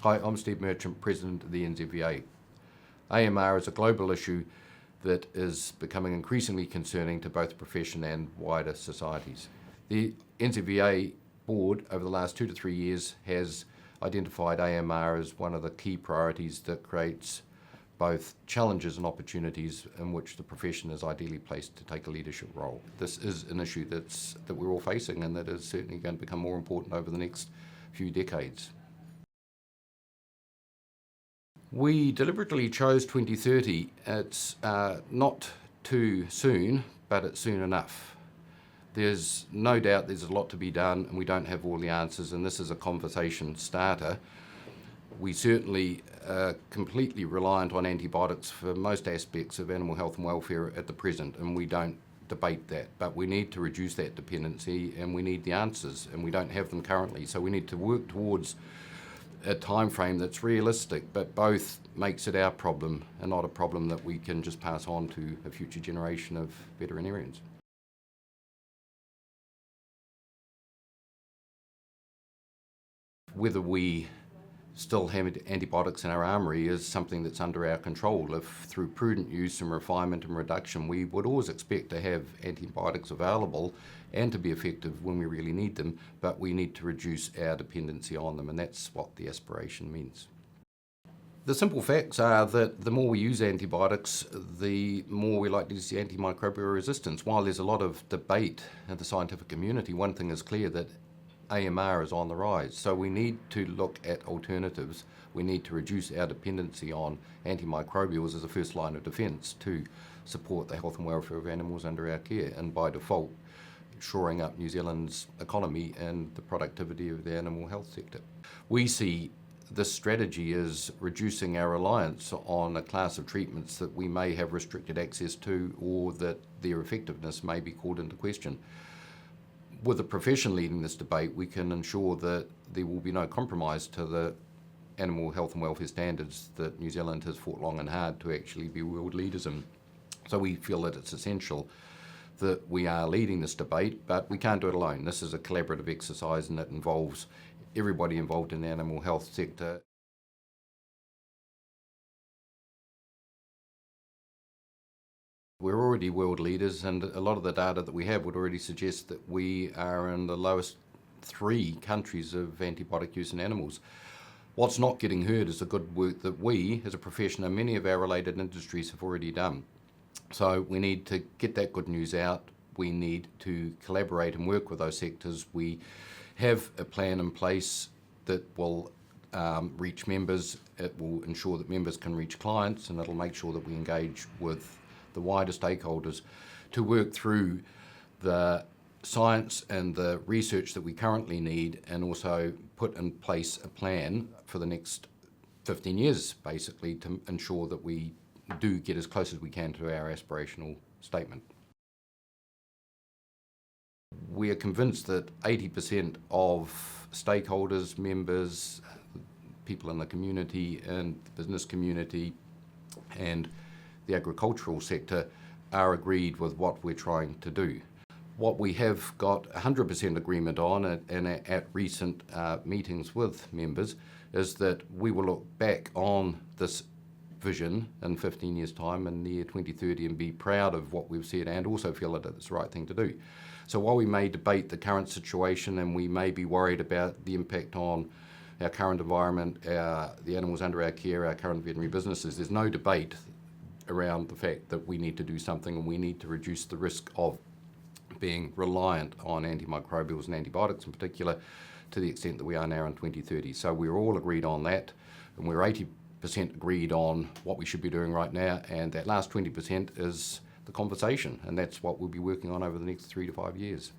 Hi, I'm Steve Merchant, President of the NZVA. AMR is a global issue that is becoming increasingly concerning to both the profession and wider societies. The NZVA board over the last 2 to 3 years has identified AMR as one of the key priorities that creates both challenges and opportunities in which the profession is ideally placed to take a leadership role. This is an issue that we're all facing and that is certainly going to become more important over the next few decades. We deliberately chose 2030. It's not too soon, but it's soon enough. There's no doubt there's a lot to be done and we don't have all the answers, and this is a conversation starter. We certainly are completely reliant on antibiotics for most aspects of animal health and welfare at the present, and we don't debate that, but we need to reduce that dependency and we need the answers, and we don't have them currently, so we need to work towards a time frame that's realistic, but both makes it our problem and not a problem that we can just pass on to a future generation of veterinarians. Whether we still have antibiotics in our armoury is something that's under our control. If through prudent use and refinement and reduction, we would always expect to have antibiotics available and to be effective when we really need them, but we need to reduce our dependency on them, and that's what the aspiration means. The simple facts are that the more we use antibiotics, the more we're likely to see antimicrobial resistance. While there's a lot of debate in the scientific community, one thing is clear, that AMR is on the rise. So we need to look at alternatives. We need to reduce our dependency on antimicrobials as a first line of defence to support the health and welfare of animals under our care, and by default shoring up New Zealand's economy and the productivity of the animal health sector. We see this strategy as reducing our reliance on a class of treatments that we may have restricted access to, or that their effectiveness may be called into question. With the profession leading this debate, we can ensure that there will be no compromise to the animal health and welfare standards that New Zealand has fought long and hard to actually be world leaders in. So we feel that it's essential that we are leading this debate, but we can't do it alone. This is a collaborative exercise and it involves everybody involved in the animal health sector. We're already world leaders, and a lot of the data that we have would already suggest that we are in the lowest 3 countries of antibiotic use in animals. What's not getting heard is the good work that we, as a profession, and many of our related industries have already done. So we need to get that good news out. We need to collaborate and work with those sectors. We have a plan in place that will reach members. It will ensure that members can reach clients, and it'll make sure that we engage with the wider stakeholders to work through the science and the research that we currently need, and also put in place a plan for the next 15 years, basically, to ensure that we do get as close as we can to our aspirational statement. We are convinced that 80% of stakeholders, members, people in the community and the business community and the agricultural sector are agreed with what we're trying to do. What we have got 100% agreement on at recent meetings with members is that we will look back on this vision in 15 years' time in the year 2030 and be proud of what we've said, and also feel that it's the right thing to do. So while we may debate the current situation and we may be worried about the impact on our current environment, the animals under our care, our current veterinary businesses, there's no debate around the fact that we need to do something, and we need to reduce the risk of being reliant on antimicrobials and antibiotics in particular to the extent that we are now in 2030. So we're all agreed on that, and we're 80% agreed on what we should be doing right now, and that last 20% is the conversation, and that's what we'll be working on over the next 3 to 5 years.